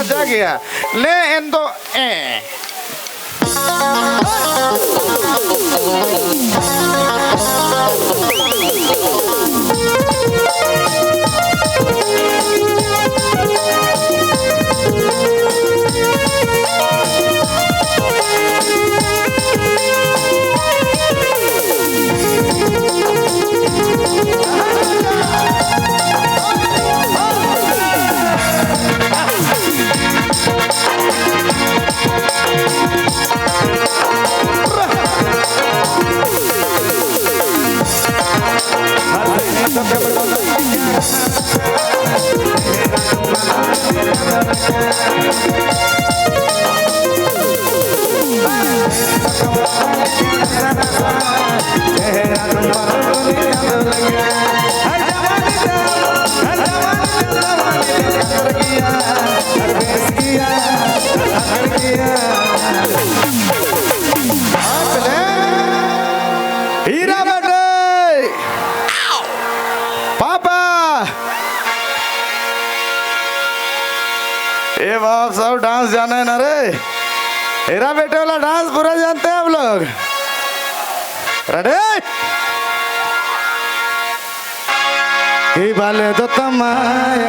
मजा गया ले एंदो हीरा बेटे पापा ये बाप सब डांस जाने है ना रे। हीरा बेटे वाला डांस पूरा जानते हैं आप लोग। रेडी की बाले तो तमाय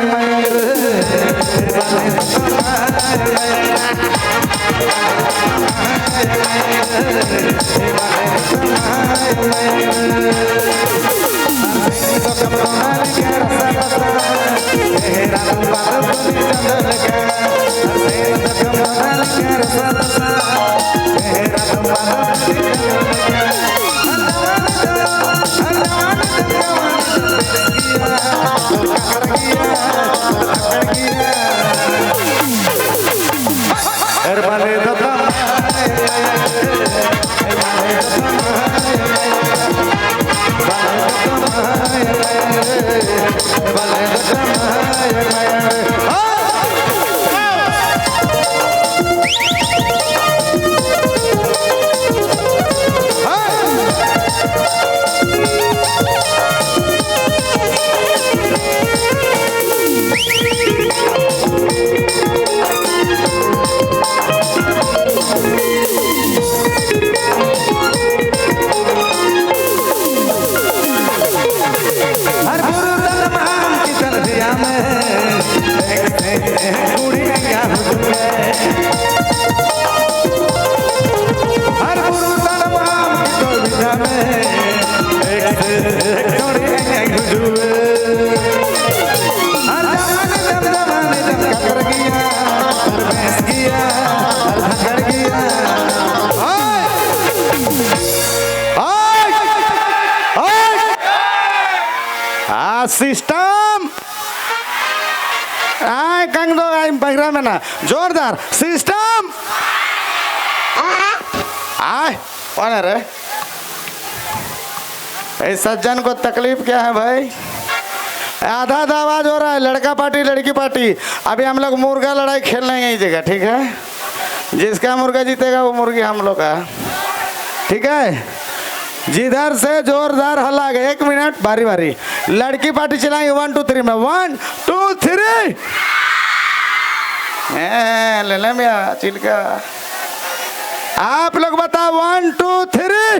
सिस्टम आय कंग दो आय बगरा में ना जोरदार सिस्टम आय कौन है रे। इस सज्जन को तकलीफ क्या है भाई? आधा आधा आवाज हो रहा है। लड़का पार्टी लड़की पार्टी। अभी हम लोग मुर्गा लड़ाई खेल लेंगे इस जगह, ठीक है? जिसका मुर्गा जीतेगा वो मुर्गी हम लोग का, ठीक है? जिधर से जोरदार हल्ला गया। 1 मिनट बारी बारी लड़की पार्टी चलाएंगे 1 2 3 में 1 2 3 ले ले मिया चिलका। आप लोग बताओ 1 2 3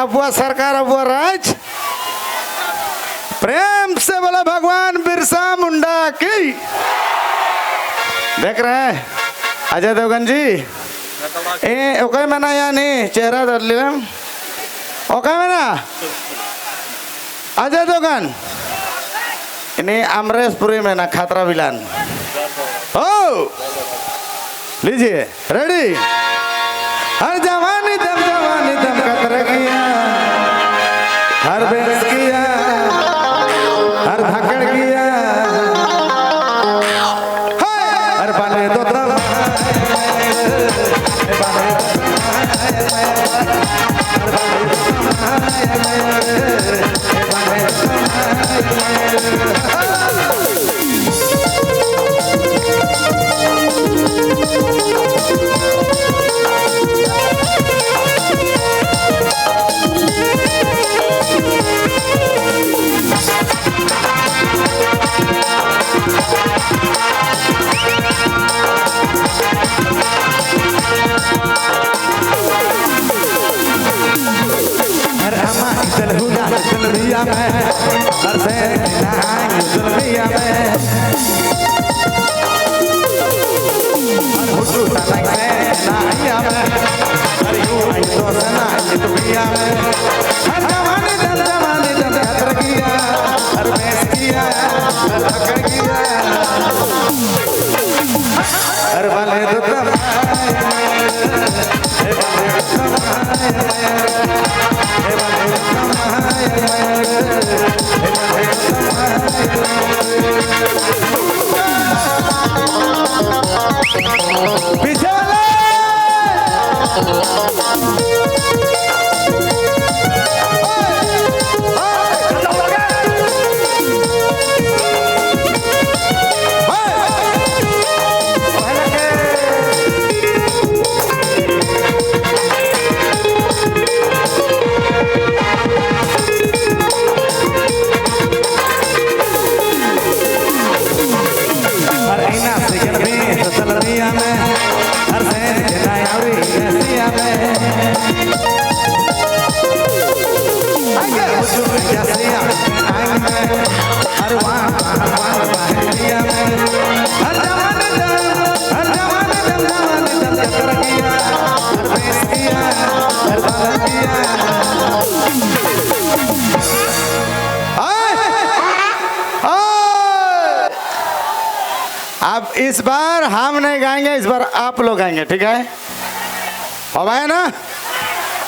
अबुआ सरकार अबुआ राज। प्रेम से बोला भगवान बिरसा मुंडा की। देख रहे हैं अजय देवगन जी ओके मना या नहीं चेहरा धर लिया ओके मना अजय देवगन इन्हें अमरेशपुरी में ना खतरा विलान ओ लीजिए रेडी। हर जवानी दम कतर गया हर बेस किया हर धकड़ गया हर पाले तो चलूंगा चलबिया में हर से नाई चलबिया में हर हुटू तलक नाइया में हर यू आई तो सना चलबिया में हर जवानी दम यात्रा किया हर बेस किया हर पकड़ किया हर वाले तो तब पीछे वाले अब इस बार हम नहीं गाएंगे, इस बार आप लोग गाएंगे, ठीक है? अब आए ना,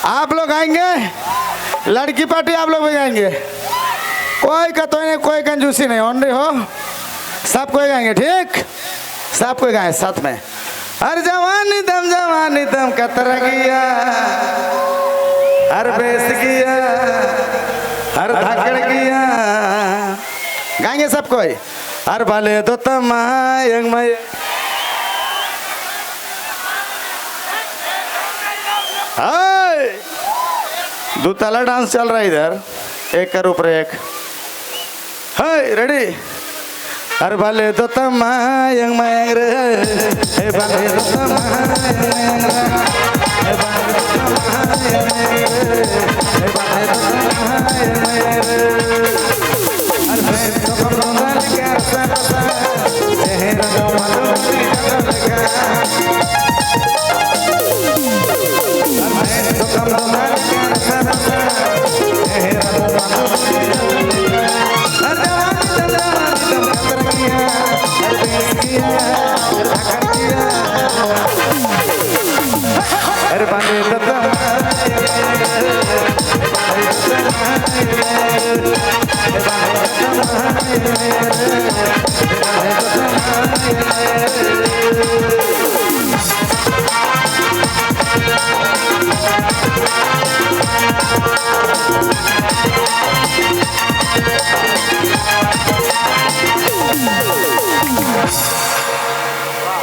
आप लोग गाएंगे, लड़की पार्टी आप लोग भी गाएंगे, कोई कतो नहीं, कोई कंजूसी नहीं, ओनली हो सब कोई गाएंगे, ठीक? सब कोई गाए साथ में। हर जवानी दम कतर गया, हर बेस गया, हर धकड़ गया, गाएंगे सब कोई। हर भले तो तमायंग मय हाय दूताला डांस चल रहा है इधर, एक कर ऊपर एक, हाय रेडी। हर भले तो तमायंग मयंग रे, हे भले तो तमायंग मयंग रे, हे भले तो तमायंग मयंग रे, हे भले तो तमायंग मयंग रे। हर बेस तो कमरों के सरसा, तेरा तो मधुरी लगा। हर बेस तो कमरों के सरसा, तेरा तो मधुरी लगा। हर जवानी दम कतर किया, हर बेस किया, हर धकड़ किया, हर बांधे तो तमाय, हर बांधे